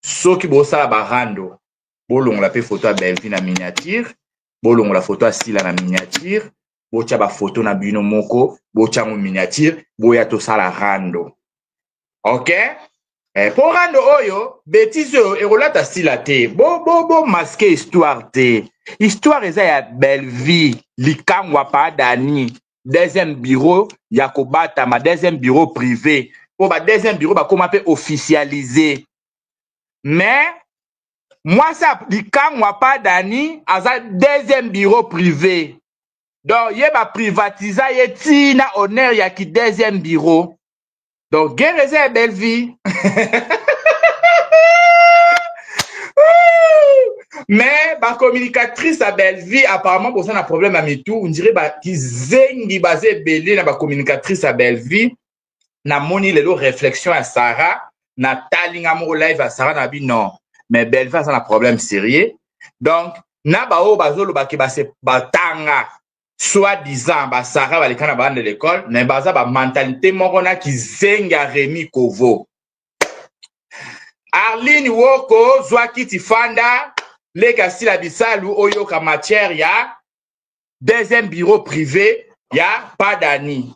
soki bosala barando bolongola pe photo ya Belvi na miniature, bolongola photo ya Sila na miniature, botia ba photo na bino moko, botia mo miniature, boya tosala rando. OK? Pour rando oyo, bêtise oyo ekolata Sila te. Bo masque histoire te. Histoire eza ya Belvi, likangwa pa Dani. Deuxième bureau ya kobata ma deuxième bureau privé. Po ba deuxième bureau ba koma pe officialisé. Mais moi ça likangwa pa Dani aza deuxième bureau privé. Donc yeba privatiser ye tina honneur ya ki deuxième bureau. Donc guerre eza Belvi. Mais ma communicatrice à Belvi apparemment pour ça un problème à mitou on dirait bah qui zengi basé belé na ba communicatrice à Belvi na moni lelo réflexion à Sarah na talinga mo live à Sarah na bi non mais Belvi ça un problème sérieux donc na ba o bazolo ba ki ba se batanga soi-disant ba Sarah ba lekana ba de l'école na baza ba mentalité moko na ki zenga Rémi Kovo Arline Woko Zwaki Tifanda les Sila Bisalu Oyoka matière ya deuxième bureau privé ya pas Dani.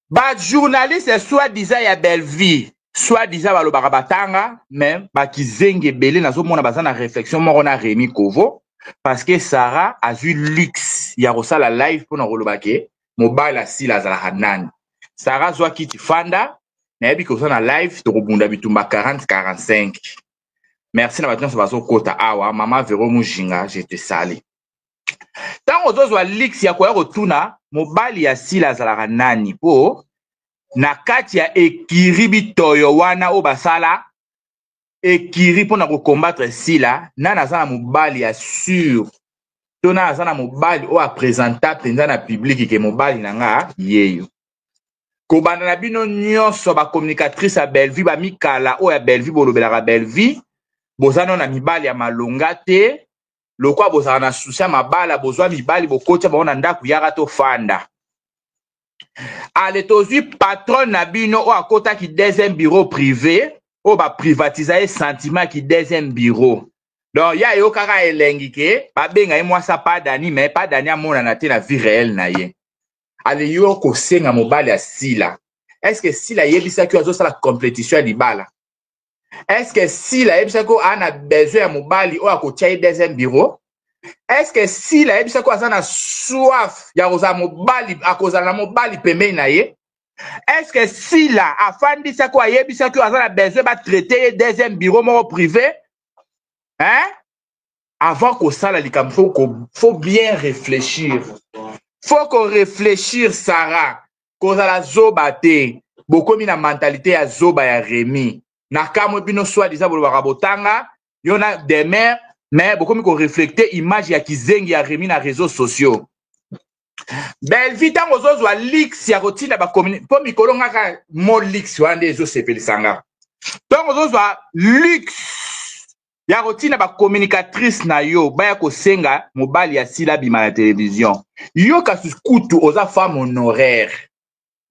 Ba journaliste soit-disant ya Belvi, soit-disant ba lobaka batanga même ba kizenge belé nazo mona bazana réflexion moko na Rémi Kovo parce que Sarah a vu luxe ya rosala live pour na rolobake mobile Sila za Hanan. Sarah Zwaki Tifanda na yebi ko na live to kobunda bitumba 40-45. Merci na batons bazo kota awa mama Vero Mujinga j'étais salé. Tant ozozwa lix ya koya kotuna mobali ya Sila zalaka nani po na kati ya ekiribi toyo wana o basala ekiri pona ko combattre Sila nana zana mobali ya sûr to nana zana mobali o a présenter penza na public ke mobali nanga yeyo kobanda na bino nyonso ba communicatrice ya Belvi ba mikala o ya Belvi bolobelaka Belvi bozano na mibali ya malonga te lokwa bozana na susia mabala bozwa mibali bokotia baona ndaku yaka to fanda ale tozwi patron na bino o akota ki deuxième bureau privé o ba privatiser sentiment ki deuxième bureau donc ya yo kaka elengi ke ba benga ye mwasa pa Dani mais pas Dani amona na te na vie réelle na ye ale yo ko senga mobali ya Sila est-ce que Sila yebisa ki azo sala compétition ya libala. Est-ce que Sila yebisako ana besoin ya mobali o akotia deuxième bureau? Est-ce que Sila yebisako azana soif ya koza mobali akozala na mobali pembeni na ye? Est-ce que Sila afandisako ayebisako azana besoin ba traiter deuxième bureau moko privé? Hein? Avant que ça la likambo faut bien réfléchir. Faut qu'on réfléchir Sarah. Kozala zoba te. Bokomi na mentalité ya zoba ya Rémi. Na kamo bino soit-disant bolobaka botanga yona des mères mais bokomi ko reflecter image ya kizengi ya Rémi na réseaux sociaux. Belvi tango zozwa lix ya kotina ba commune po mikolo ngaka mo lix wande ezo sepelisanga. Tango zozwa lix ya kotina ba communicatrice na yo baya kosenga mobali ya Sila bima na télévision. Yo kasukutu oza femme honoraire.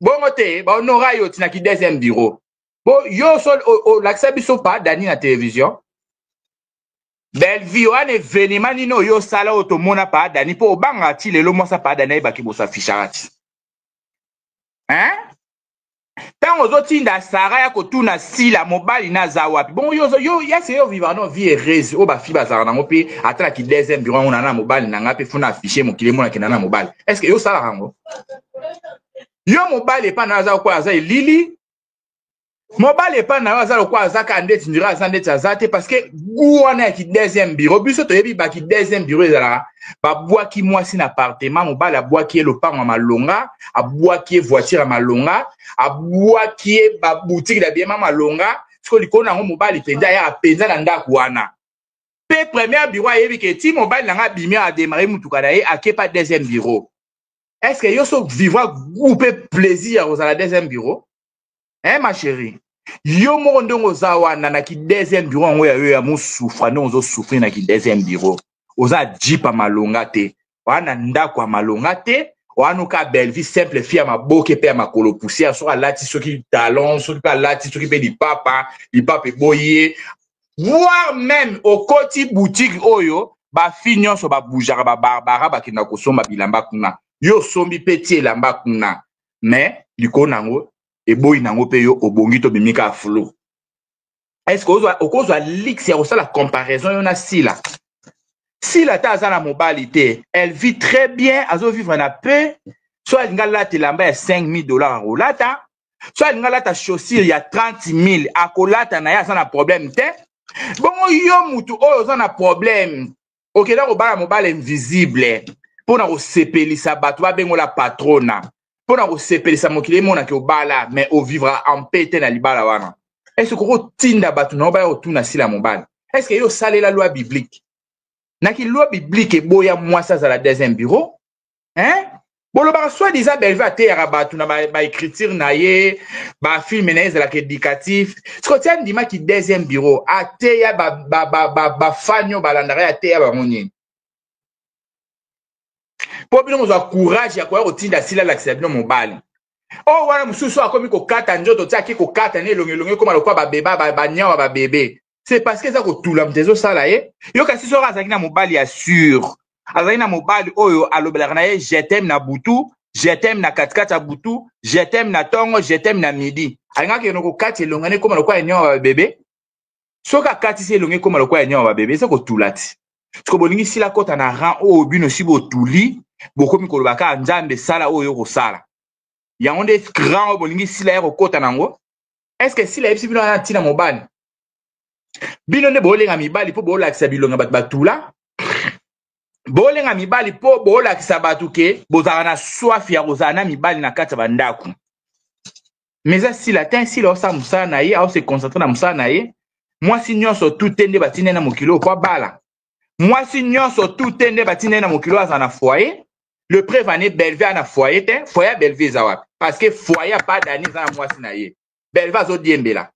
Bongo te ba honora yo tina ki deuxième bureau. Bon, yo sol l'accès biso pas Dani na télévision. Belvi wane événement nino yo sala otomona pa Dani po banga ti lelo mo sa pa Dani ba ki bo sa fichati. Hein? Tango zotinda Sarah ya kotuna Sila mobali na zawapi. Bon yo ya se yo vivre non vie heureuse o ba fi bazara na ngopi atala ki deuxième bureau on na mobali na ngapi funa afficher mo kile mo na kinana mobali. Est-ce que yo sala rango? Yo mobali pa na za kwa za lili mobile pas na wazalo kwa azaka ndeti ndira azandeti azate parce que gouana ki deuxième bureau biso to yebi ba ki deuxième bureau ezala ba bwaki mwasi na appartement mobile abwaki le pango malonga abwaki voiture malonga abwaki ba boutique da bien malonga siko likona ngo mobile penza ya penza na ndaku wana pe premier bureau yebi ke ti mobile na nga bimi a démarrer mutuka na ye akepa deuxième bureau. Est-ce que yo so vivra grouper plaisir aux la deuxième bureau? Hein ma chérie? Yo mo ndongo zawana na ki deuxième bureau ngo ya mo souffra no zo souffrir na ki deuxième bureau. Oza jipa malonga te. Wana ndako malonga te, Oanuka Belleville simple fille à ma boke pe à ma colo poussière sur la lati sur qui talon sur qui lati sur qui pe du papa boyer voire même au côté boutique oyo ba fignon so ba boujara ba barbara ba kina ko somba bilamba kuna yo sombi petit lamba kuna mais liko nango e boy nango pe yo obongi to bimika flow. Est-ce que au cause de l'ix il y a la comparaison yon a si là. Si la taza na mobilité, elle vit très bien, elle veut vivre en paix. Soit elle a $5 000 en rolata, soit elle a ta chaussure, il y a 30 000 à colata, na ya ça na problème te. Bon yo mutu oh ça na problème. OK là au bas mobile invisible. Pour na sepelisa batu ba bengo la patrona. Pour na sepelisa mokile mona ke obala mais au vivre en paix te na libala wana. Est-ce que ko tinda batu na ba otuna si la mobile? Est-ce que yo sale la loi biblique? Naki loi biblique et boya moi ça à la deuxième bureau hein bon le bar soit déjà Belleville à terre batu na ba écriture na ye ba film na la éducatif ce que tiens dima qui deuxième bureau à terre ba fanyo balandare à terre ba moni pour bien nous courage ya quoi otinda sila l'accepter mon bal oh voilà mususu akomi ko kata njoto tiaki ko kata ne longelonge comme le quoi ba beba ba nyawa ba bébé. C'est parce que ça ko tout l'amtezo sala ye yo kasi so razaki na mobali assure azaki na mobali oyo alobelaka na ye je t'aime na butu je t'aime na katikati ya butu je t'aime na tongo je t'aime na midi alingaki yo ko kati elongane koma lokwa enyo ba bébé soka kati si elonge koma lokwa enyo ba bébé ça ko tulati parce que bolingi sila kota na rang o bino si bo tuli bokomi ko lobaka nzambe sala oyo ko sala yango nde grand bolingi sila ya ko kota nango est-ce que sila yebisi bino na tina mobali bino ne bolenga mibali po bolakisa bilonga batu batula bolenga mibali po bolakisa batu ke bozala na soif ya kozala na mibali na kati ya bandako mais si la tin si lo sa musala na ye au se concentrer na musala na ye mwasi nyonso tute nde batinde na mokilo kwa bala mwasi nyonso tute nde batinde na mokilo aza na foyer le prévané Belleville na foyer te foyer Belleville za wapi parce que foyer pas dani za na mwasi na ye Belleville azo diembela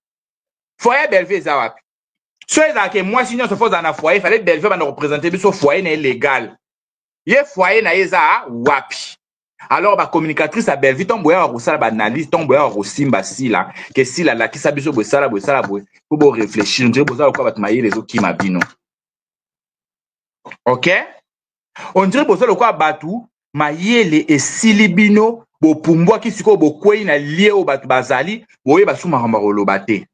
foyer Belleville za wapi. Soit que moi si nous se faisons dans foyer, il fallait Belleville va nous représenter mais ce foyer n'est illégal. Ye foyer na yeza wapi. Alors ba communicatrice à Belleville ton boya ko sala ba analyse ton boya ko simba si là que si la la ki sabiso bo sala bo faut bo réfléchir on bo sala ko ba mailler les autres qui mabino. OK? On dirait bo sala ko batu mayele et silibino bo pumbwa ki siko bo kwei na lié o batu bazali boye ba suma ramba rolobate.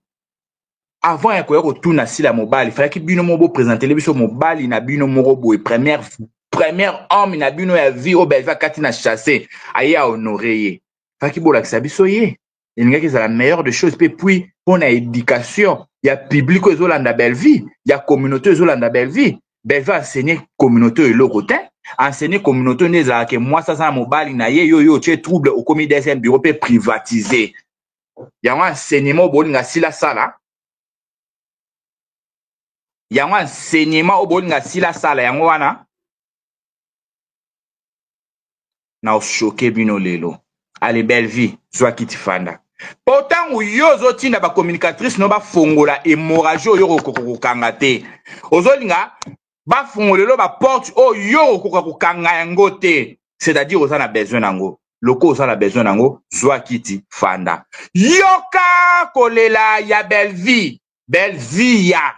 Avant ya koya kotuna si la mobile il fallait que bino mo bo présenter le biso mobile na bino mo bo première homme na bino ya vie au Belleville kati na chasser aye a honorer fallait que bo la biso ye il n'y a que la meilleure des choses puis pour na éducation il y a public aux Holanda Belleville il y a communauté aux Holanda Belleville Belleville enseigner communauté et l'autre enseigner communauté ne za que moi ça mobile na ye yo tu trouble au comité deuxième bureau peut privatiser il y a un enseignement bo nga sila sala yango enseignement obolinga sila sala yango wana na choqué bino lelo allez Belleville soit kitifanda pourtant yo zotinda ba communicatrice no ba fongola hémorragie yo kokokanga te ozolinga ba fongolelo ba porte o yo kokokanga yango te c'est-à-dire oza na besoin nango loko oza na besoin nango soit kiti fanda yoka kolela ya Belleville ya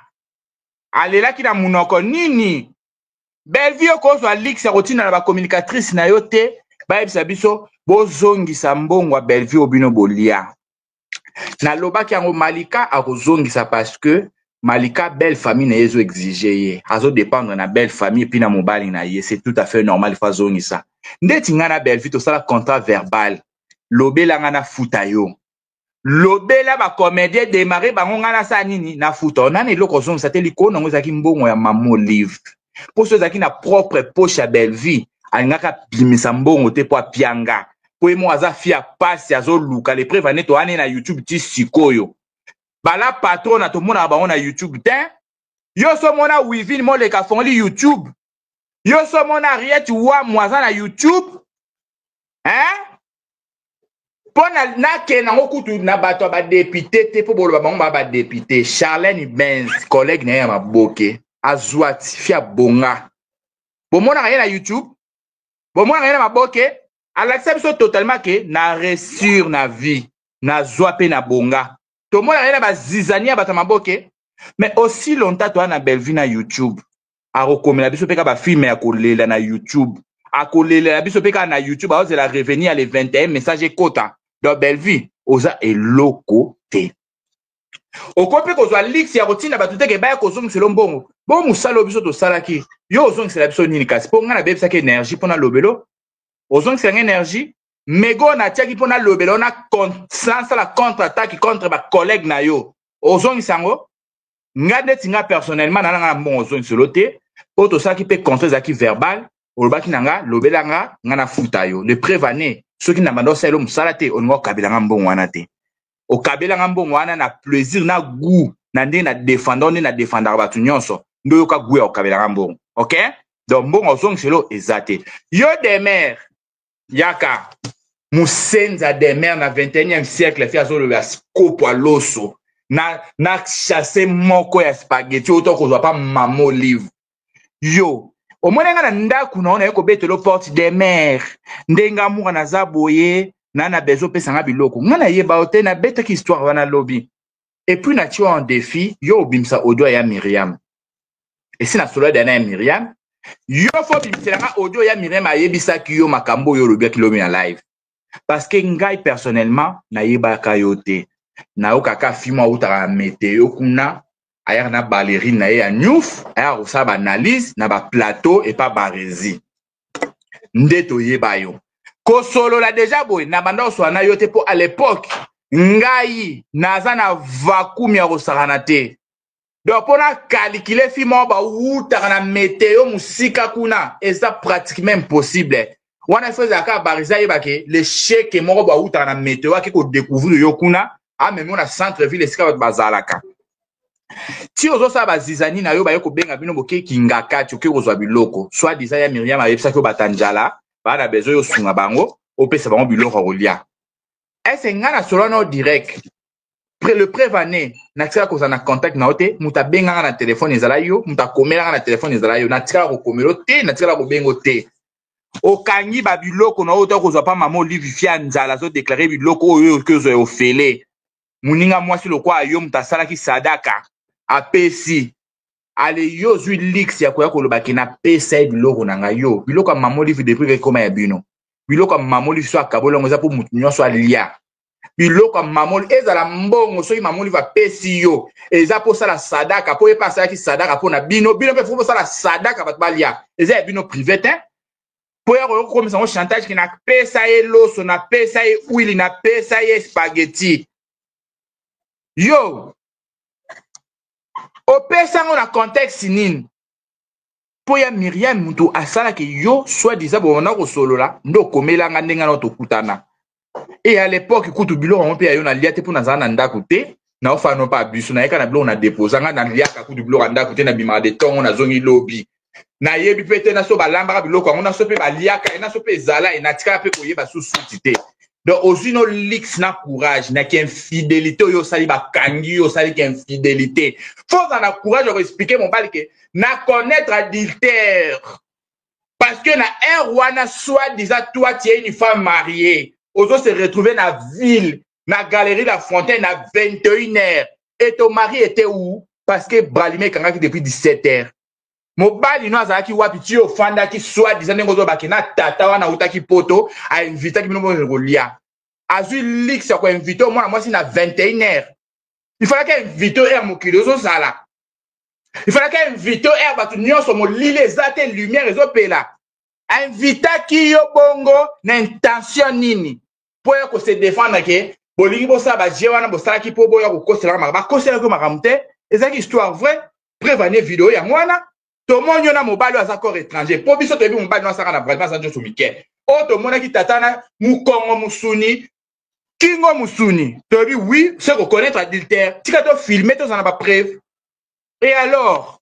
alela ki na munoko nini Belleville ko so alix rotina na ba communicatrice na yo te ba yebisa biso bozongisa mbongo Belleville obino bolia na lobaki yango Malika akozongisa parce que Malika belle famille na yezo exiger ye azo dépendre na belle famille puis na mobali na ye c'est tout à fait normal fa zongisa ndeti ngana Belleville to sala contrat verbal lobela ngana futa yo lobela ba comédien démarrer bango ngana sa nini na futa onani eloko zongisa te likona ngo zaki mbongo ya mamo livre pour ceux zaki na propre poche ya Belleville alingaka bimisa mbongo te po apianga po emo aza fia pasi azo luka le prévané to ane na YouTube ti sikoyo bala patron na to mona bango na YouTube te yo so mona Wivin mo le ka fongoli YouTube yo so mona Riet wa mwaza na YouTube hein pona nake na ngokutu na bato ba député te po bolo bango ba député Charlène Benz collègue na ya maboke azwati fia bonga bomona na YouTube bomona na maboke alakisa biso totalement que na resure na vie na zwa pe na bonga tomona na bazizania bato maboke mais aussi longtemps to na Bellevue na YouTube akokomela biso pe ka ba film ya kolela na YouTube akolela biso pe ka na YouTube azela revenir à les 21 messages kota do Bellevue oza eloko te okope kozwa lix ya kotinda bato te ke baya kozongisela mbongo bo musala biso tosalaki yo ozongisela biso nini kasi mpo nga na bebisaki énergie mpona lobelo ozongisela énergie mego na tiaki mpona lobelo na sansala contre-attaque contre bacollègue na yo ozongisa yango nga neti nga personnellement nananga mbongo ozongiselo te mpo tosalaki mpe contre ezalaki verbal olobaki na nga lobelanga nga na futa yo le prévane soki na banda osalela mosala te olinga okabelanga mbongo wana te okabelanga mbongo wana na plaisir na goût na ndenge na défendant nde na défendaka bato nyonso nde oyoka goût ya okabelanga mbongo ok donc mbongo ozongiselo eza te yo Demer yaka musenza Demer na 21e siècle fi azoloba scope à loso na chasse moko ya spaghetti oto kozwa pa mama olive yo omona nga na ndaku na ona yeko betelo porte Demer ndenga muka na zaboye na bezo pesanga biloko nga na yeba ote na betaki histoire wana lobi et puis na tiwa en défi yo obimsa audio ya Myriam et si na solo dana ya Myriam yo fo bimselanga audio ya Myriam ayebisaki yo makambo yo lobi kilomi na live parce que ngai personnellement na yebaka yo te na okaka fimo utaka météo kuna aya na ballerine na ya Nyouf aya ko ba analyse na ba plateau et pas barezi ndeto yeba yo ko solo la déjà boy na banda oswana yo te po à l'époque ngai naza na vacuum ya kosakana te donc pona calculer fimo ba utaka na météo musika kuna eza pratiquement impossible wana faisait aka bareza yeba ke le chèque moko ba utaka na météo aki ko découvrir yo kuna a même na centre ville esika bazalaka ti ozosa bazizani na yo baye kobenga bino boke kingaka ti oke kozwa biloko soit disa ya Myriam ayebisaki yo batanjala bana bezo yo sunga bango opesa bango biloko kolia ese nga na solo no direct le prévané na tika koza na contact na ote muta benga na téléphone ezala yo muta komela na téléphone ezala yo na tika ko komelo te na tika ko bengo te okangi ba biloko na oto kozwa pa mama Olive fia nzala zo déclarer biloko oyo ke zo ofele muninga mwasi lokwa yo muta sala ki sadaka apesi ale yo zui lix ya koya kolobaki na pesa biloko na nga yo biloko mama Olive depuis que koma ya bino biloko mama Olive so akabolongo za po mutu nyonso alia biloko mama Olive ezala mbongo soki mama Olive apesi yo eza po sala sadaka po epasa ki sadaka po na bino bino pe fo sala sadaka bato balia eza bino privé te po ya ko komisa ngo chantage ki na pesa ye loso na pesa ye huile na pesa ye spaghetti yo opesa ngo na contexte nini po ya Myriam mutu asala ke yo soit disant bona ko solola ndo komelanga ndenga na tokutana et à l'époque kutu biloko ngo pe ya yo na liate po na zana ndako te na ofano pa biso na yeka na biloko na déposanga na liaka kutu biloko ndako te na bima de tongo na zongi lobi na yebi pe te na so balamba biloko ngo na so pe baliaka na so pe zala e na tika pe koyeba susuti te donc aussi no lix na courage na ki infidélité yo sali ba kangi yo sali ki infidélité faut en a courage de expliquer mon bal que na connaître adultère parce que na un roi na soit disant toi tu es une femme mariée ozo se retrouver na ville na galerie la Fontaine à 21h et ton mari était où parce que Bralimé kangaki depuis 17h mobali no azalaki wapi ti ofandaki soit disant ngo zo bakina tata wana utaki poto a invitaki bino mo kolia azui lix ya ko inviter moi moi si na 21h il fallait que inviter er mokili zo sala il fallait que inviter er batu nyonso mo lile zate lumière ezo pela invitaki yo bongo na intention nini po ya ko se défendre ke bolingi bo sa ba je wana bo sala ki po bo ya ko kosela ba kosela ko makamte ezaki histoire vrai prévenir vidéo ya mwana to monyo na mobali aza corps étranger po biso to bi mobali na saka na vraiment ça njo mike o to mona ki tatana mukongo musuni kingo musuni to bi oui c'est reconnaître adultère tika to filmer to zana ba preuve et alors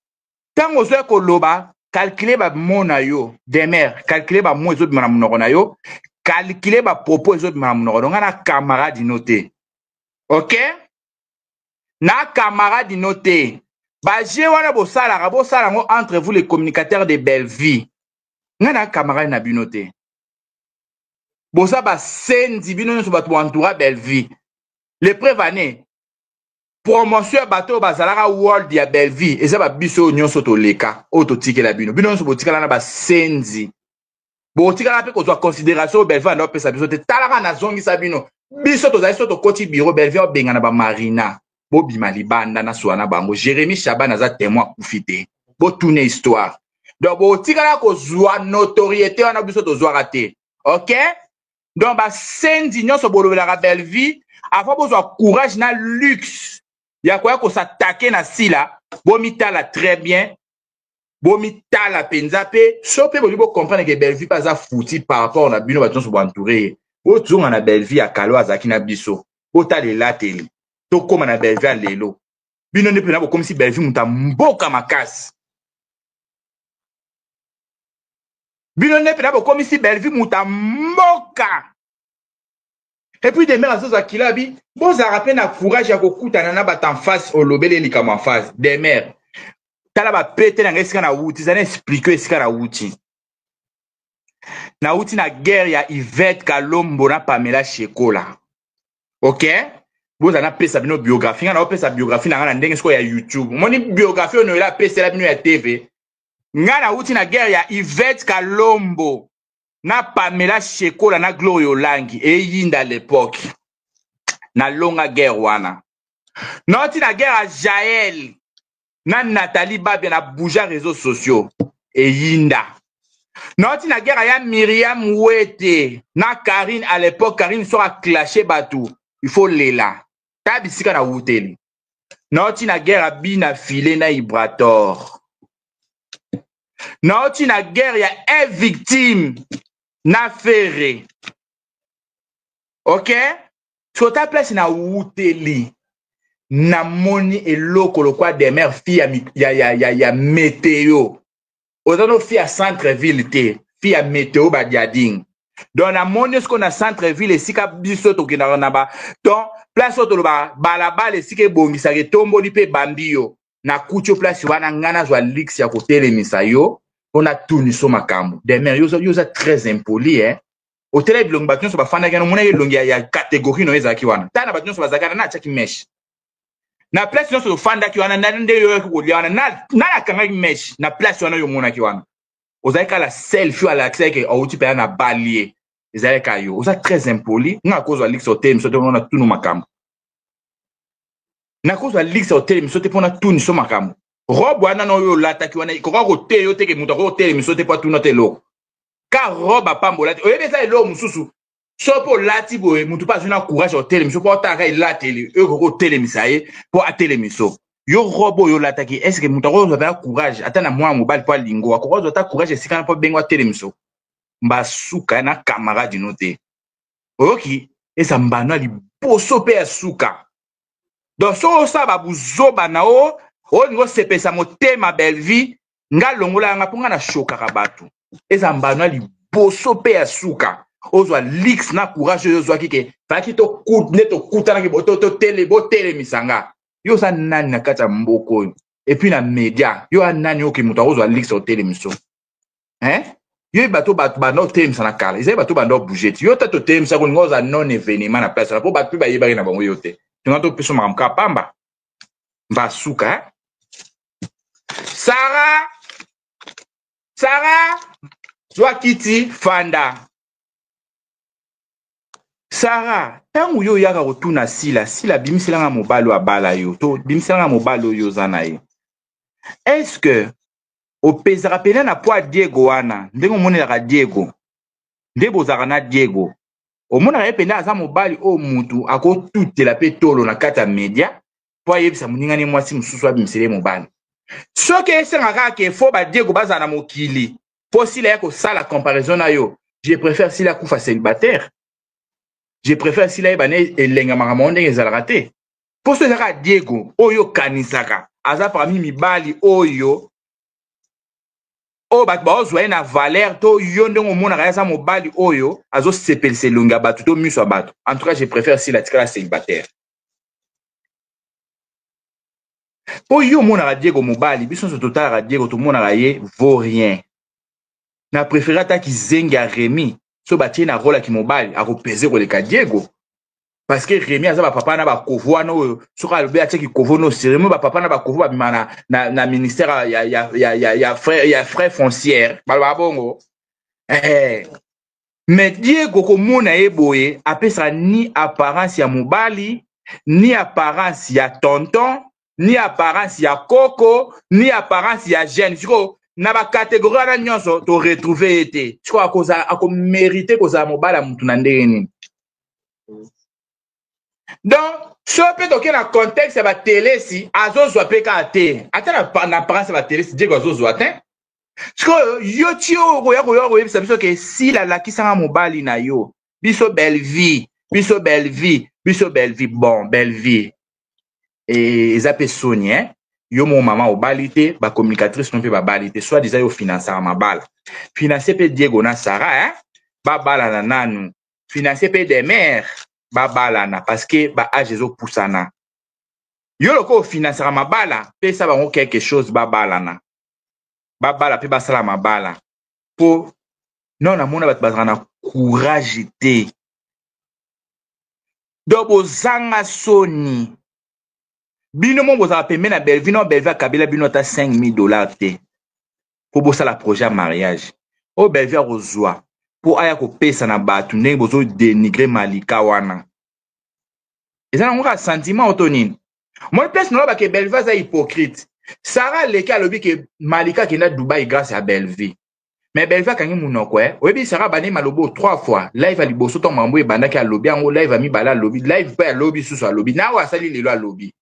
tango zo ko loba calculer ba mona yo Demer calculer ba mo zo bi na munoko na yo calculer ba propos zo bi na munoko na camarade noté OK na camarade noté Baje wana bosala ngo entre vous les communicateurs de Bellevue. Ngana camarade na binote. Bosa ba sendi bino nyonso bato entoura Belleville. Le prévané. Promotion bateau bazalaka world ya Belleville. Eza ba biso nyonso to leka. Oto tike la bino. Bino nyonso botika na ba sendi. Botika la pe ko zwa considération Belleville na opesa biso te talaka na zongi sa bino. Biso to zali so to koti bureau Belleville obenga na ba marina. Bo bima libanda na swana bango. Jérémy Chaban aza témoin kufite. Bo tourne histoire. Donc botika la ko zwa notoriété wana biso to zwa raté. OK? Donc ba sendi nyonso bolobelaka Belleville avant bozwa courage na luxe. Ya quoi ko s'attaquer na sila, bomitala très bien. Bomitala penza pe, sope bo comprendre que Belleville pas a fouti par rapport na bino baton so entouré. Bo zonga na Belleville akalo azaki na biso. Bo ta le lateli. To koma na Belleville lelo. Bino ne pena bo comme si Belleville muta mboka makasi. Bino ne pena bo comme si Belleville muta mboka. Et puis demain, à ce kilabi, bon, ça rappelle na courage ya kokuta na bat en face au lobele li comme en face. Demain, tala ba pété na esika na wuti, ça n'explique esika na wuti. Na wuti na guerre ya Yvette Kalombo na Pamela Shekola. OK? Bon, ça n'a pas sa biographie, on a pas sa biographie na ndenge sko ya YouTube. Moni biographie on la pese la bino ya TV. Nga na wuti na guerre ya Yvette Kalombo. Na Pamela Shekola na Gloria Olangi et yinda à l'époque na longa guerre wana noti na guerre à Jaël na Nathalie Babia na bouger réseaux sociaux et yinda noti na guerre ya Myriam Wete na Karine à l'époque Karine sera clashé batou il faut lela tabisika na wuteli noti na guerre à Bina Filé na Ibrator noti na guerre ya un victime na ferré. OK? So ta place na wuteli. Na moni eloko lo kwa de mère fille ya météo. Ozano fille à centre-ville te. Fille à météo ba diading. Donc na moni ce qu'on a centre-ville esika biso to kina na ba. Donc place to lo ba balabala esika bongisa ke tombo li pe bambio. Na kucho place wana ngana zwa lix ya kotele misayo. On a tout ni so makambo. Demain, yo za très impoli, hein. Au télé bilong batyon so ba fanda kana mona ye longi ya catégorie no ezaki wana. Tana batyon so bazaka na chaki mesh. Na place no so fanda ki wana na nde yo ko liana na kanga mesh na place wana yo mona ki wana. Ozaka la selfie à l'accès que au tu na balier. Ezaka yo. Oza très impoli. Na cause wa lix au télé so te on a tout no makambo. Na cause wa lix au télé so te pona tout ni so makambo. Robe wana no yo lata ki wana ko rote yo te ke muta ko tele misote pa tuno te lo ka robe pambola te oyebe sa lo mususu so po lati boye mutu pa zuna courage o tele miso po ta ka ilateli e ko tele misaye po atele miso yo robe yo lata ki est-ce que muta ko ba courage atana moi mobile po lingo ko zo ta courage sikana po bengo tele miso mbasuka na camarade note oki esa mbano ali poso pe asuka donc so sa ba buzoba na o o ngo sepesa motema Belleville nga longola nga ponga na shoka kabatu eza mbano li boso pe ya suka ozwa lix na courage yo zwa kike faki to kut neto kutana ki boto to tele misanga yo sa nani na kata mboko et puis na media yo anani oki muto ozwa lix o tele miso hein yo bato ba no tele misana kala izai bato ba no bouger yo tato tele misako ngoza non événement na place na po bato ba yeba na bango yote tungato peso makamka pamba va suka Sarah, Zwa Kiti Fanda. Sarah, tangu yo yaka kotuna sila bimiselanga mobalo abala yo, to bimiselanga mobalo yo zanaye. Est-ce que au pezara pena na poa Diego wana, ndengo monelaka Diego, ndebo zaka na Diego, o mona ye pena aza mobali o mutu ako tutela pe tolo na kata media, po yebisa muningani mwasi mususu abimisele mobali. Ce qui est sengaka ke fo ba Diego bazana mokili po sila yako sala comparaison na yo je préfère sila kufa célibataire je préfère sila bane elenga makamonde ezalaka te po so ezaka Diego oyo kanisaka aza parmi mibali oyo o bat ba ozwa na valeur to yo ndongo mona ka za mobali oyo azo sepelise longa batu to miso batu en tout cas je préfère sila tikala célibataire. Po yo mona Diego mobali biso so total Diego to mona ye vaut rien na préféré ta ki zenga Rémi so batie na rôle ki mobali akopese koleka Diego parce que Rémi aza ba papa na ba kovo no soka alobi atie ki kovo no sérieux ba papa na ba kovo ba bimana na ministère ya frère foncière ba bongo mais Diego komona eboye apesa ni apparence ya mobali ni apparence ya tonton ni apparence ya koko ni apparence ya jeune siko na ba catégorie wana nyonso to retrouver ete siko ako mériter koza mobala mutu na ndenge nini donc so pe toke na contexte ya ba télé si azozwa pe ka te ata na apparence ya ba télé si Diego azozwa te siko yo ti okoya koyebisa biso ke si lalakisanga mobali na yo biso belle vie biso belle vie biso belle vie bon belle vie eza pe soni yo mo mama obali te ba communicatrice non pe babali te soit déjà yo financer mabala financer pe Diego na Sarah babala na nanu financer pe des mères babala na parce que ba âge ezo poussana yo loko financer mabala pe ça bango quelque chose babala na babala pe basala mabala po non na mona bat bazana courage te do bozanga soni bino mo bozala pembe na Belleville non Belleville akabela bino ta $5,000 te po bosala projet mariage o Belleville akozwa po aya kopesa na bato ndenge bozo dénigrer Malika wana eza nango ka sentiment oto nini moi place noloba ke Belleville aza hypocrite Sarah leki alobi ke Malika kenda Dubaï grâce à Belleville mais Belleville akangi munoko oyebi Sarah bane malobo 3 fois live aliboso to mambo ebandaki alobi yango live amibala alobi live pe alobi susu alobi nawe asali lelo alobi.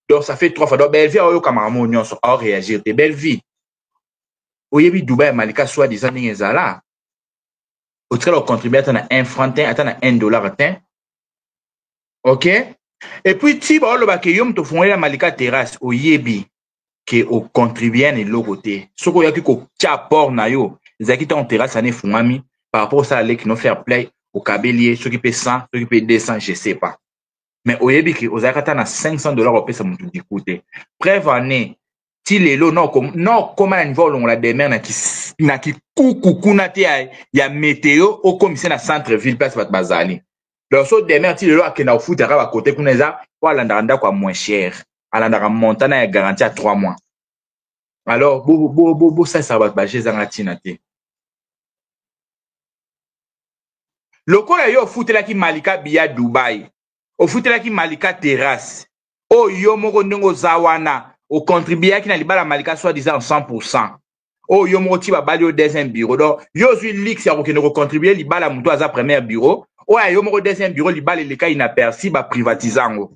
Donc, ça fait 3 fois. Donc, Belleville, on a réagi. Belleville, oyebi Dubaï, Malika, soit disant, n'engezala. Au travers, on contribue à un franc, à $1. Ok? Et puis, si on a fait la Malika terrasse, oyebi, que on contribue à l'autre. Ce qu'on a dit qu'on tchapor na yo, les acquis en terrasse, ça n'est fumami, par rapport à ça, les qui nous faire play, au cabellier, ceux qui paient 100, ceux qui paient 200, je sais pas. Mais oyebi ki ozakata na $500 opesa mutu dikute preuve année ti lelo non comme na niveau longola demer na ki kukukuna te ya météo au commissaire na centre ville place bat bazali donc so demer ti lelo akenda ofutaka ba côté kuna eza po alandaka kwa moins cher alandaka montana ya garantie à 3 mois alors bo ça bat ba jezanga tina te lokola yo futelaki Malika biya Dubaï ofutelaki Malika terrasse o yo moko ndenge oza wana ocontribuaki na libala Malika soit disant 100%. O yo moko ti babali au deuxième bureau donc yo zui lix ya kokende kocontribuer libala mutu aza premier bureau o ya yo moko deuxième bureau libala eleka inaperçu ba privatizango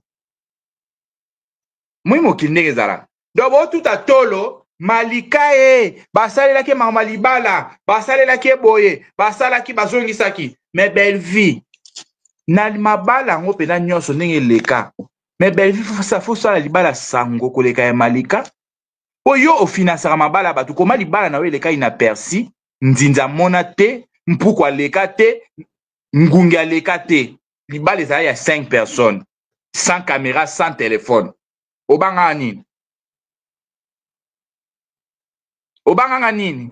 moi mokili ndenge ezala donc bo tout atolo Malika basalelaki mama libala basalelaki boye basalaki bazongisaki mais belle vie na mabala ngo pena nyonso ndenge leka mais Belleville ça faut ça libala sango koleka ya Malika oyo ofinansaka mabala bato koma libala na we leka inaperçu nzinza mona te mpuku aleka te ngungi aleka te libala ezala ya 5 personnes sans caméra sans téléphone obanga nini obanga nini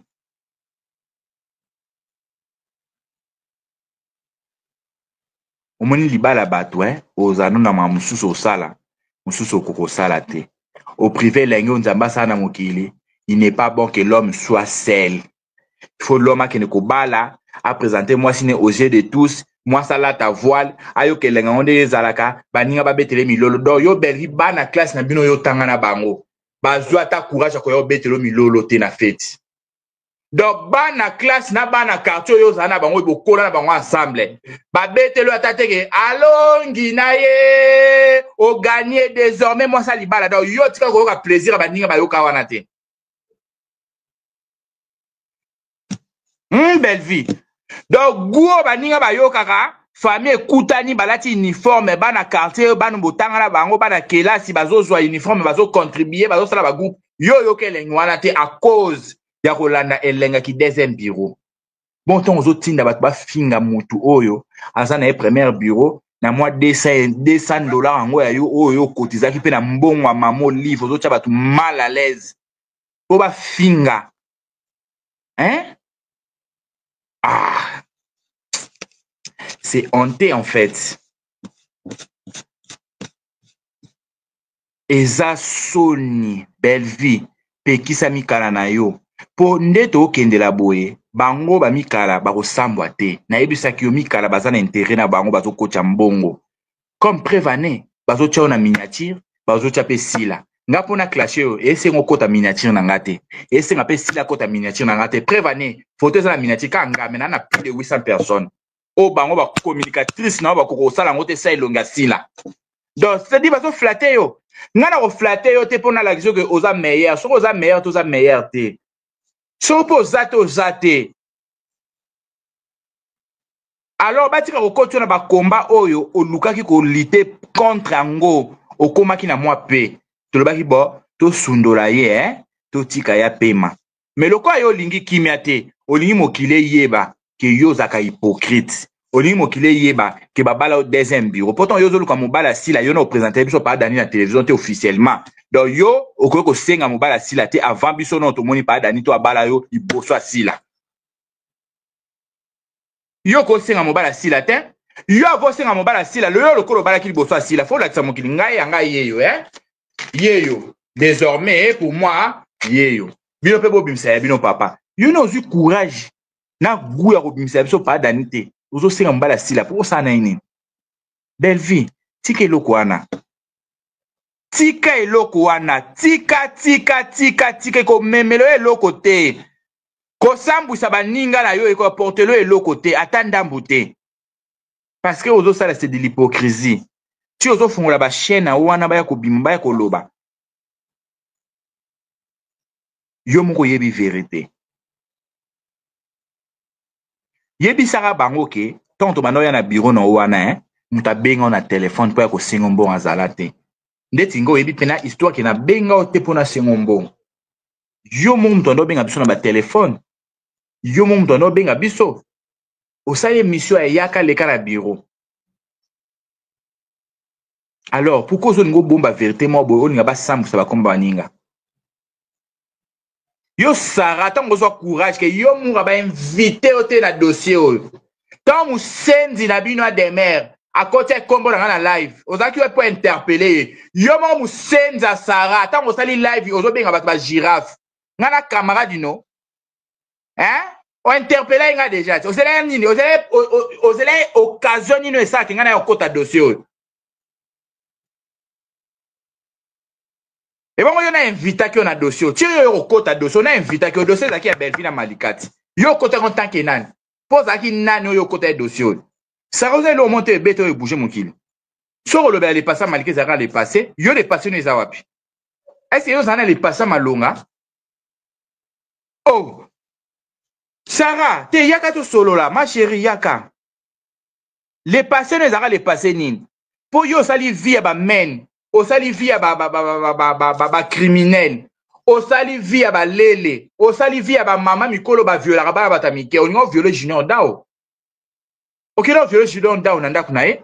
omoni libala bato ozana na mususu osala mususu okokosala te au privé lenge nzambe asala na mokili il n'est pas bon que l'homme soit seul il faut l'homme akende kobala apresente mwasi ne aux yeux de tous mwasi alata voile ayoka elenga ngo ndenge ezalaka baninga babetele milolo donc yo Belleville bana classe na bino yotanga na bango bazwa ata courage akoya obetelo milolo te na feti donc bana classe na bana quartier oyo ozala na bango bokola na bango ensemble babetelo ata teke alongi na ye oganye désormais mwasi alibala donc yo tika koyoka plaisir baninga bayoka wana te Belleville donc guo baninga bayokaka famille ekutani balati uniforme bana quartier bana botanga na bango bana kelasi bazozwa uniforme bazocontribuer bazosala bagroupe yo yoka elengi wana te à cause ya kolanda elenga ki deuxième bureau bon ton ozotinda bato bafinga mutu oyo aza na ye premier bureau na mwa $200 yango ya yo oyo okotizaki mpe na mbongo ya mama olive ozotya bato mal à l'aise po bafinga c'est honte en fait. Eza soni Belleville pekisa mikala na yo po nde tokendela boye bango bamikala bakosambwa te nayebisaki yo mikala baza na intérêt na bango bazokotya mbongo comme Prévané bazotya yo na miniature bazotya mpe sila nga mpona clashe oyo esenga okota miniature na nga te esenga mpe sila akota miniature na nga te Prévané foto eza na miniature ka nga mena na plus de 800 personnes oyo bango bacommunicatrice na yo bakoko kosala yango te sa elonga sila donc c'est-à-dire bazoflate yo nga na koflate yo te mpo nalakisi yo ke oza meilleur soki oza meilleur te oza meilleur te soki mpo oza te oza te alors batika kokoti yo na bakomba oyo olukaki kolite contre yango okomaki na mwa pe tolobaki bo tosundola ye totika ya pema me lokola yo olingi kimia te olingi mokili eyeba ke yo ozalaka hypocrite olingi mokili eyeba ke babala yo deuxième bureau pourtant yo ozoluka mobala sila yo na opresente biso pa dani na télévision te officiellement donc yo okoki kosenga mobala sila te avant biso na tomoni pa dani to abala yo liboso asila yo kosenga mobala sila te yo avosenga mobala sila lo yo lokola obalaki liboso asila fo olakisa mokili ngai yanga yeyo yeyo désormais pour moi yeyo bino mpe bobimisa ya bino papa yo na ozwi courage na goût ya kobimisa biso pa dani te ozosenga mobala sila po osala na nini Belleville tika eloko wana tika eloko wana tika komemelo eloko te kosambwisa baninga na yo ekoportelo eloko te ata ndambu te parce que ozosala c'est de l'hypocrisie ti ozofungola bachaîne na wana baya kobima baya koloba yo moko yebi vérité yebisaka bango ke ntango banda oya na bureau na wana moto abenga na telefone mpo ya kosenga mbongo azala te ndeti nga oyebi mpena histoire ke nabenga o te mpo nasenga mbongo yo moko moto anda obenga biso na batelefone yo moko moto anda obenga biso osali émission ayaka leka na bureau alors pourquoi ozolinga obomba vérité moko boye olinga basambwisa bakomba baninga yo Sara ntango ozwa courage ke yo moko bainvite yo te na dossier oyo ntango mosenzi na bino ademer akoti ekombo na nga na live ozalaki yo mpo interpele ye yo moko mosenzi ya Sara ntango osali live ozobenga bato bagirafe nga na camarade no ointerpele ye nga deja ozali nini ozali occasion nini esalaki nga na yo okota dossier oyo ebongo yo na invitaki yo na dossier ti yo okota dossier na invitaki yo dossier ezalaki ya Belleville na Malikati yo okotaki en tant que nani mpo ozalaki nani oyo okota ye dossier oyo Sara ozali lo monte ebete oyo ebouge mokili soki olobela lepasa Malika ezalaka lepase yo lepase no eza wapi estce yo ozala na lepasa malonga oh Sara te yaka tosolola ma chérie yaka lepase no ezalaka lepase nini mpo yo osali vie ya bamene osali vie ya bacriminel osali vie ya balele osali vie ya bamama mikolo baviolaka bana bata mike olinga oviole Junior Ndao okenda oviole Junior Ndao na ndako na ye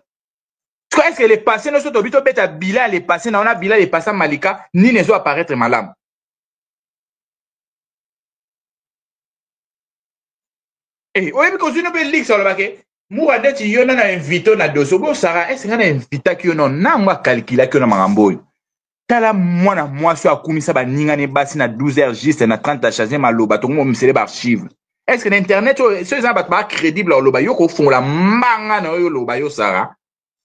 est-ce que le passé no so tobi tobeta bila le passé na ona bila le passé Malika nini ezo apparaître malamu oyebi kozwino mpe lix olobake muka ndeti yo na invité na dossier bo Sara est-ce nga na invitaki yo no nango akalkulaki yo na makambo oyo tala mwana mwasi akumisa baningani basi na 12h juste na 30 chargé maloba tongo momisele baarchive est-ce que na internet so eza bato bacrédible oloba yo kofungola mbanga na oyo oloba yo Sara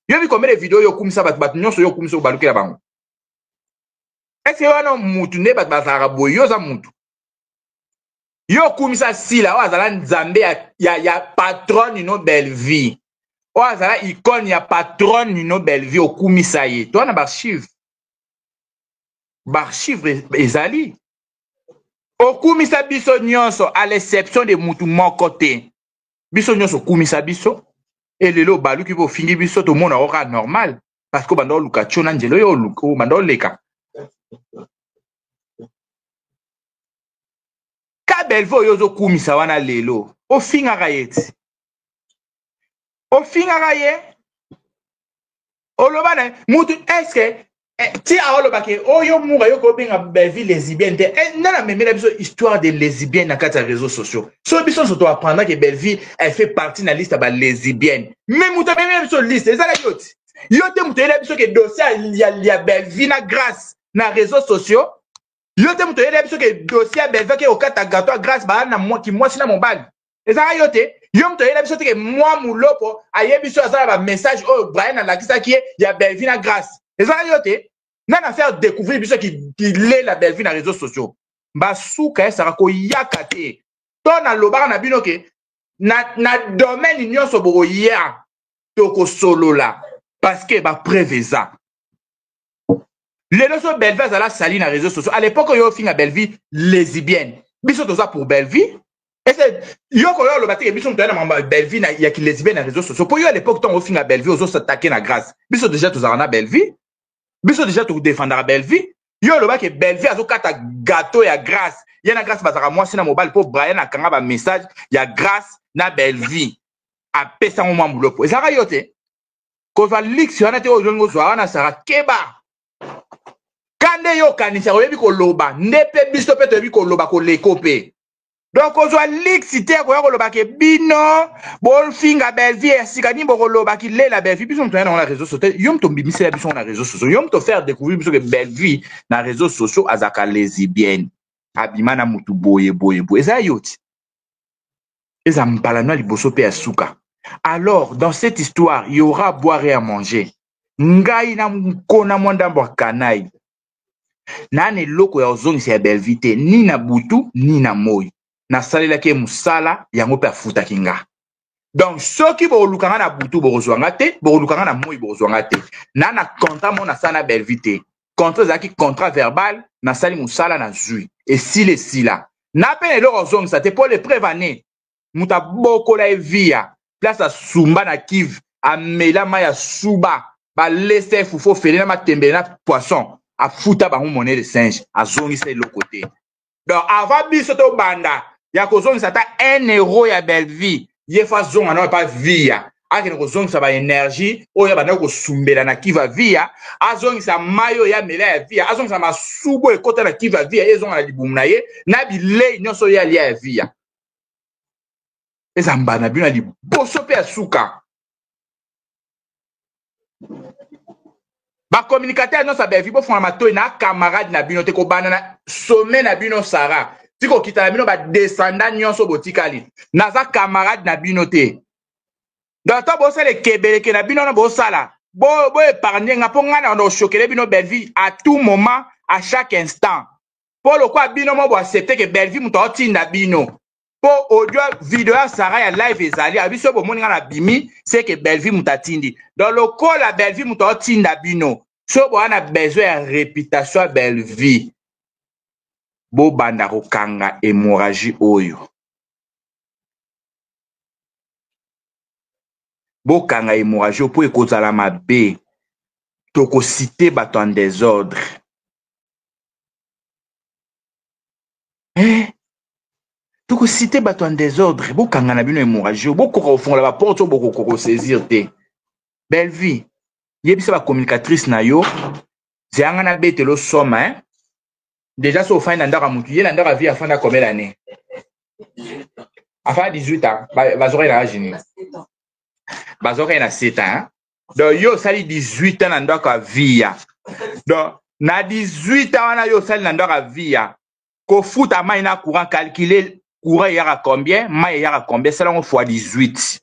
yo bi combien de vidéo yo kumisa bato nyonso yo kumisa obalukela bango est-ce que wana mutu nde bato bazalaka boye yo za mutu yo kumisa sila oyo azala nzambe ya patron nino Belleville oyo azala icône ya patron nino Belleville okumisa ye to wana baarchive ezali okumisa biso nyonso à l'exception de mutu moko te biso nyonso okumisa biso elelo baluki po fingi biso tomona oka normal parce que banda oluka tio na nzela oyo banda oleka ka Belleville oyo ozokumisa wana lelo ofingaka ye ti ofingaka ye oloba na mutu est-ce que ti aolo bake oyo munga yo ko benga belvi lesbienne te nana memela biso histoire de lesbienne na kati ya réseaux sociaux so biso so to apprendre que belvi elle fait partie na liste ba lesbienne mais muto memela biso liste ezala yoti yote muto yela biso ke dossier ya belvi na grâce na réseaux sociaux yote muto yela biso ke dossier belvi ke okata gâteau grâce ba na moi ki moi sina mobali ezala yote yo muto yela biso te ke moi mulopo ayebi biso azala ba message oh Brian alakisa ki ya belvi na grâce ezala yote nana faire découvrir biso qui lait la belle vie dans les réseaux sociaux. Basuka esara ko yakate. To na lobaka na bino ke na domaine nyonso boko ya to ko solo la parce que ba preveza. Les notions belle vie ala sali na réseaux sociaux. À l'époque yo finga belle vie lesbienne. Biso toza pour belle vie. Et c'est yo ko yo lobati ke biso mtana na belle vie na ya ki lesbienne na réseaux sociaux. Pour yo à l'époque ton finga belle vie ozo s'attaquer na grâce. Biso déjà toza na belle vie. Biso déjà tu défendre la belle vie yo loba ke belle vie azo kata gâteau ya grâce yana grâce bazaka moi sina mobile pour Brian akanga ba message ya grâce na belle vie a pesa mo mambulo po ezaka yote ko va lix yana te ojongo zwa na sara keba kande yo kanisa oyebi ko loba ndepe biso pe to yebi ko loba ko lekope donc ozwa lixité ko ya ko loba ke bino bol finga belle vie sikani bo ko loba ki le la belle vie biso mtona na réseaux sociaux yom to bimisi la biso na réseaux sociaux yom to faire découvrir biso que belle vie na réseaux sociaux azaka lesbienne abima na mutu boye eza yoti eza mbala na liboso pe asuka alors dans cette histoire il y aura à boire et à manger ngai na mkona mwandambo kanai nane loko ya ozongisa ya belle vie te ni na butu ni na moi na salela ke musala yango pe afuta kinga donc soki bo lukanga na butu bo kozwanga te bo lukanga na moi bo kozwanga te na contrat mo na sana belle vie te contrat zaki contrat verbal na sali musala na zui et sila na pene lo kozongisa te pour le prévaner muta bokola evia place a sumba na kiv amela maya suba ba laisser fufo fele na matembe na poisson afuta ba monnaie de singe azongisa le côté donc avant biso to banda ya kozongisa ta 1 euro ya belle vie ye fa zonga na pa via akene kozongisa ba énergie oyo bana ko sumbela na kiva via azongisa mayo ya mela ya via azongisa masubo ekota na kiva via ezonga na libumu na ye na bilei nyonso ya lia ya via ezamba na bino liboso pe asuka ba communicateur non sa belle vie bo fona matoi na camarade na bino te ko bana na sommet na bino Sara tiko kita na bino ba descendant nyonso botikali naza camarade na bino te donc to bo sala kebele ke na bino na bo sala bo épargner nga po ngana on choquer bino belle vie à tout moment à chaque instant pour le quoi bino mo bo accepter que belle vie muto tinda bino po audio vidéo Sara ya live ezali abiso bo moninga na bimi c'est que belle vie mutatindi dans le call la belle vie muto tinda bino so bo ana besoin ya réputation belle vie bo banda kokanga hémorragie oyo bo kanga hémorragie po ekozala mabe toko citer bato en désordre toko citer bato en désordre bo kanga na bino hémorragie bo koka ofongola ba porte bo koko saisir te belle vie yebisa ba communicatrice na yo zanga na betelo soma déjà so fin ndaka mutu ye ndaka vie afanda combien d'années afin 18 ans bazore na jini bazore na 7 ans donc yo sali 18 ans ndaka via donc na 18 ans na yo sali ndaka via ko futa mai na courant calculer courant yaka combien mai yaka combien ça on fois 18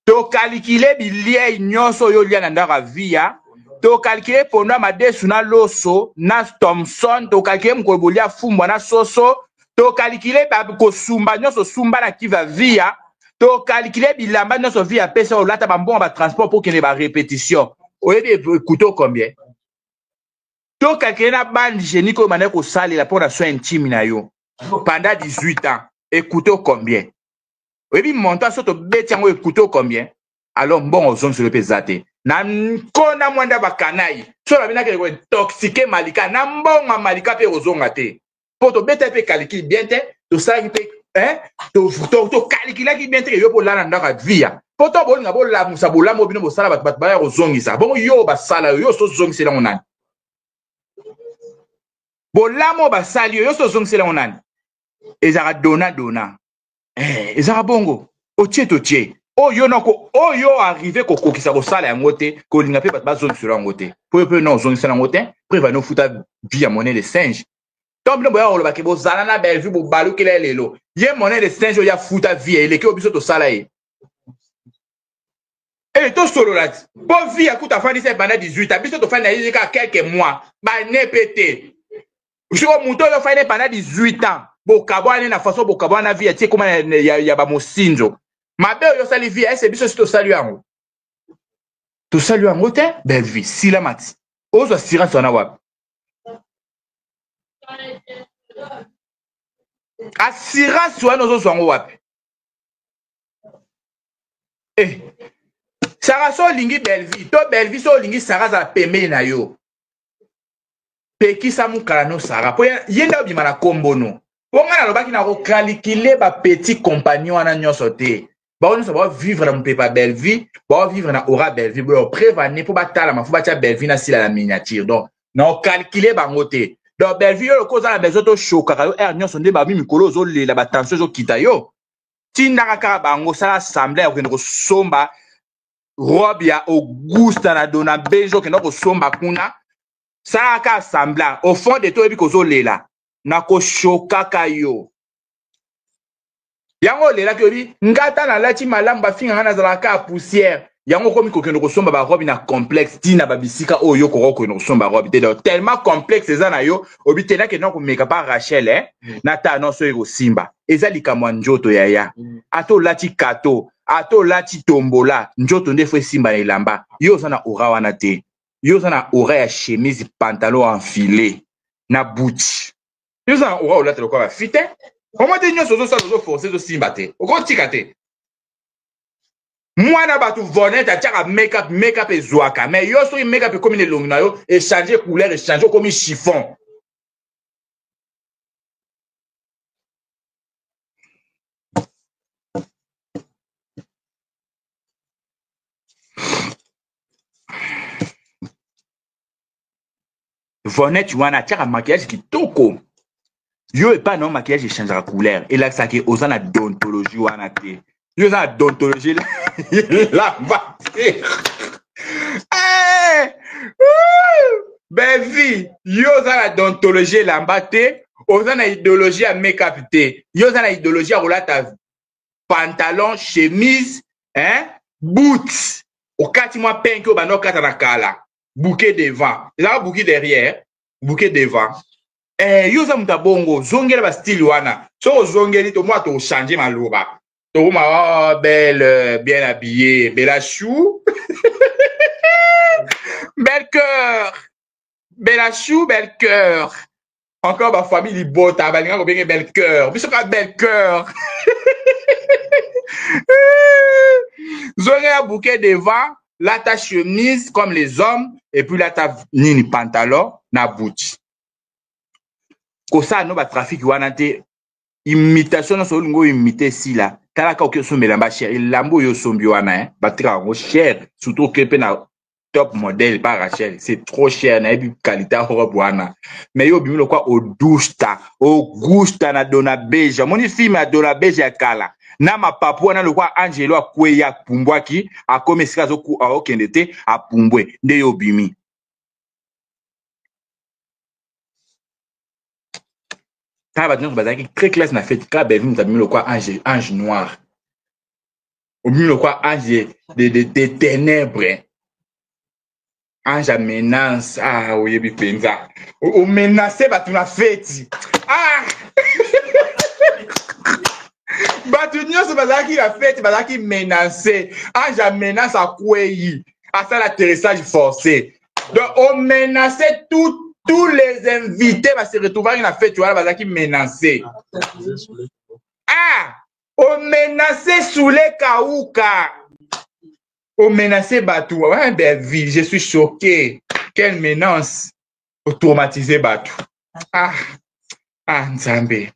to calculer bilie nyonso yo lia ndaka via to calculer pona madesu na loso na Thompson to calculer mkobolia fumbwa na soso to calculer ba ko sumba nyonso sumba na kiva via to calculer bilamba nyonso via pesa o lata bambon ba transport pour que ne ba répétition oyebi couteau combien to calculer na bande génique o mané ko salela pour la soin intime na yo pendant 18 ans et couteau combien oyebi montant so to beti yango couteau combien alors bon ozon sur le pesate na kona mwanda bakanai so la bina ke ko intoxiquer malika na mbonga malika pe ozonga te po to beta pe calcul bien te to sa pe to calculer ki bien te yo po lana ndaka via po to bolinga bo la musa bolamo bino bo sala bat ba ozongisa bon yo ba sala yo so zongisa la monani bolamo basali yo so zongisela onani ezaka dona ezaka bongo otie totie oyo nako oyo arrivé kokokisa kosala yango te kolinga mpe bato bazongisela yango te po pe na ozongisela yango te po eva nofuta vi ya monnaie de singe to bino boya kolobaki bozala na Bellevue bobalukela lelo ye monnaie de singe oyo afuta vi eleki oyo biso tosala ye tosolola ti po vi akuta afandisa ebanda 18 biso tofandi na ye kaka quelques mois banepe te soko moto oyo ofandi ebanda 18 ans bokabwane na façon bokabwana na vi atie koma ya bamosinzo mabe oyo osali vi ese biso si tosali yango te Bellevue sila mati ozwa assurance wana wapi assurance wana ozozwa yango wapi saka so olingi Bellevue to Bellevue so olingi saka azala pembeni na yo pekisa mokala no saka po ye nde obima na kombo no po ngai nalobaki na kokalikile bapetit compagnie wana nyonso te bao nyonso baovivre na mopepa Bellevue baovivre na ora Bellevue boyo prévane mpo batalama fo batia Bellevue na sila la miniature donc na okalkile bango te donc Bellevue yo loko oza na bezo toshokaka yo ere nyonso nde bami mikolo ozolela batension ezokita yo tindaka kaka bango sala assemblée ya kokende kosomba robe ya augusta na dona beige okende kosomba kuna salaka assemblée au fond de to oyebi kozolela na koshokaka yo yango olelaki oyebi ngata nalati malamu bafinga nga nazalaka ya poussière yango komi kokende kosomba barobe na complexe tina babisika oyo koko kokende kosomba robe te donc tellement complexe eza na yo oyebi te nakende komeka pa Rachel na ta nyonso oyo kosimba eza likambo ya nzoto yaya ata olati kato ata olati tombola nzoto nde fo esimba na elamba yo oza na aura wana te yo oza na aura ya chemise pantalon enfilé na buti yo oza na aura olata lokola bafi te omo te nyonso ozosala ozoforce ezosimba te okotika te mwana bato vonete atiaka makeup ezwaka mais yo soki makeup ekomi na elongi na yo echange couleur echange okomi chiffon vonete wana atiaka maquillage kitoko yo epa na maquillage echangeaka couleur elakisaki oza na dontologie wana te yo oza na dontologie lamba te Bellevue yo oza na dontologie elamba te oza na idéologie ya make-up te yo oza na idéologie ya kolata pantalon chemise boot okati mwa penke oyo banda okata na kala bouquet devant ezaka bouquet derrière bouquet devant yo oza moto abongo zongela bastyle wana soki ozongeli tomwa tochange maloba tokoma belle bien habillé Bellachou bel cœur Bellachou bel cœur encore bafamille libota balinga kobenge bel cœur biso ka bel cœur zongela bouquet devant lata chemise comme les hommes et puis lata nini pantalon na bout kosala no batrafic wana te imitation nyonso olingo imite sila talaka oki osombela mba cher elamba oyo osombi wana batekaka yango cher surtout oke mpe na top modèle par Rachel c'est trop cher nayebi qualité ya robe wana mais yo obimi lokwa augusta na dona beige amoni filme ya dona beige ya kala na mapapu wana lokwa angelo akweyi apumbwaki akomi esika akokende te apumbwe nde yo obimi tala bato nyonso bazalaki très classe na fete kaka Bellevue moto abimi lokwa ange noir obimi lokwa ange de ténèbres ange amenance oyebi mpenza omenace bato na feti bato nyonso bazalaki na feti bazalaki menace ange amenance akweyi asala atterrissage forcé donc omenace tous les invités se retrouvaki na feti wana bazalaki menace omenace Soule Kauka omenace bato Bellevue je suis choqué quelle menace otraumatise bato nzambe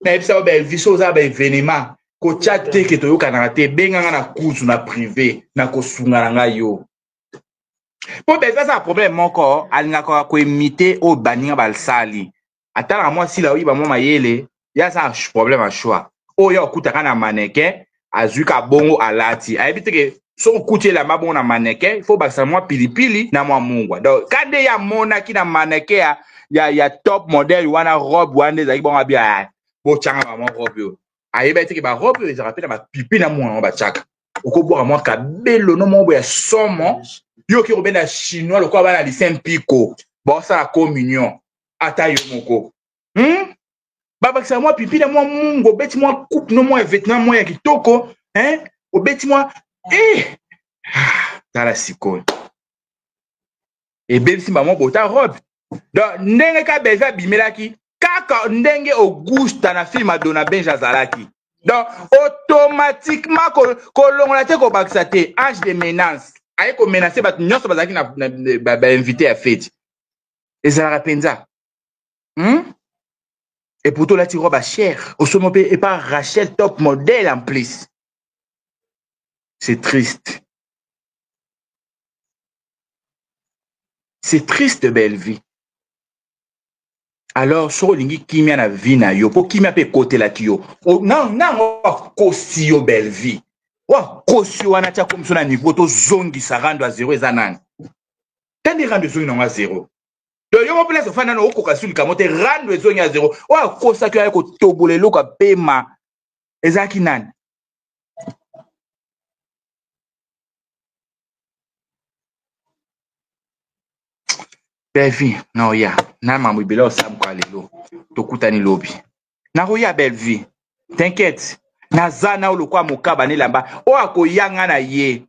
nayebisa o Bellevue so oza baévénement kotia teke toyokanaka te benganga na kuzu na privé na kosunga na ngai yo Pour ben ça, c'est un problème mon corps. Elle n'a qu'à imiter au banning balsali. Attends, moi, si là, oui, bah, moi, ma yele, il y a ça un problème à choix. Oh, il y a un coup de mannequin, à zuka bongo à lati. A éviter que son coup de la mabon à mannequin, il faut bah, ça moi pili pili, na moi mungwa. Donc, quand il y a mon qui na mannequin, il y a top modèle, ou a robe, ou a des bon à bien, bon, tiens, ma robe. A éviter que ma robe, je rappelle, ma pipi na moi, on va tchak. Au coup, boire moi, kabelo, non, mon, boya, somme, yo qui robin na chinois, le quoi, va na lycée pico. Bon, ça, la communion. Ata yo moko. Baba ça moi pipi na moi mungo beti moi coupe no moi vêtement moi kitoko hein o beti moi tala siko et beti simba moi bota robe donc ndenge ka beza bimelaki kaka ndenge au gusta na film adona benja zalaki donc automatiquement ko longola te ko bakisa te âge de menace aye ko menacer bat nyonso bazaki na ba invité à fête ezala penza et pourtant là tu robe à cher au sommet et pas Rachel top modèle en plus c'est triste belle vie alors sur lingi kimia na vie na yo po kimia pe côté la ki yo non kosi yo belle vie wa kosi wana tia comme ça na niveau to zongi sa rando à 0 ezanani tandi rando zongi na 0 donc yo mo place fana no ko kasuli kamote rando zongi à 0 wa kosa ki ko tobolelo ka pema ezaki nani belle vie non ya na mamu bela osam kwa lelo tokutani lobi na roya belle vie t'inquiète nazana ulokwa mokaba ne lamba o akoyanga na ye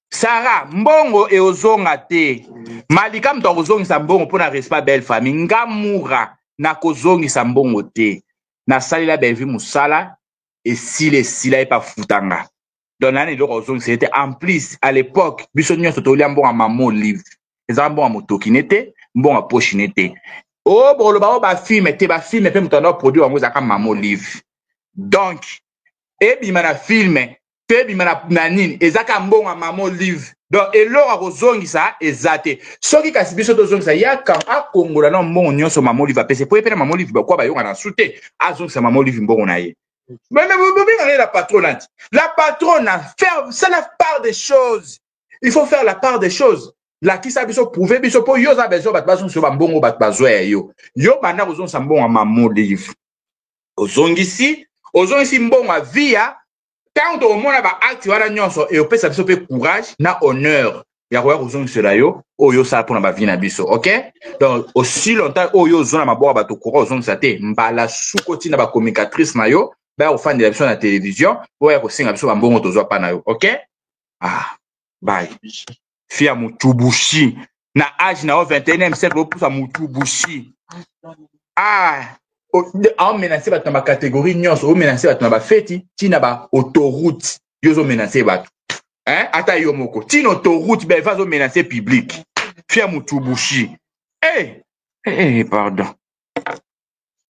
Sarah mbongo e ozonga te malika mto kozongisa mbongo pona respect belle famille ngamura na kozongisa mbongo te na salila belle vie musala et sila e pa futanga donc nani loko ozongisa te en plus à l'époque biso nyonso tolia mbongo mamo livre ezaka mbongo motoki nete mbongo poche nete o boloba o ba film pe mutanda produit wango ezaka mamo livre donc ebima na film pe ebima na nini ezaka mbongo mamo livre donc eloko akozongisa eza te soki kasi biso tozongisa yaka akongola na mbongo nyonso mamo livre apese po epe na mamo livre bakwa bayonga na su te azongisa mamo livre mbongo na ye mais la patronne la patronne c'est la part des choses il faut faire la part des choses la qui sabiso prouver biso po yo za besoin bat bazo so mbongo bat bazo yo banda kozongisa mbongo mamo livre ozongisi mbongo a via quand on mona ba acte wana nyonso et opesa biso pe courage na honneur ya koya kozongisela yo oyo sala mpona ba vie na biso ok donc aussi longtemps oyo ozona maboka bato courage ozongisa te mbala suko tina ba communicatrice na yo baya kofandela biso na télévision oya kosenga biso bambongo tozwa pa na yo ok bye fia mutubushi na age na 21e siècle opusa mutubushi on menace bato na ba catégorie nyonso o menace bato na ba feti tina ba autoroute yo zo menace bato ata yo moko tina autoroute ba va zo menace public fia mutubushi pardon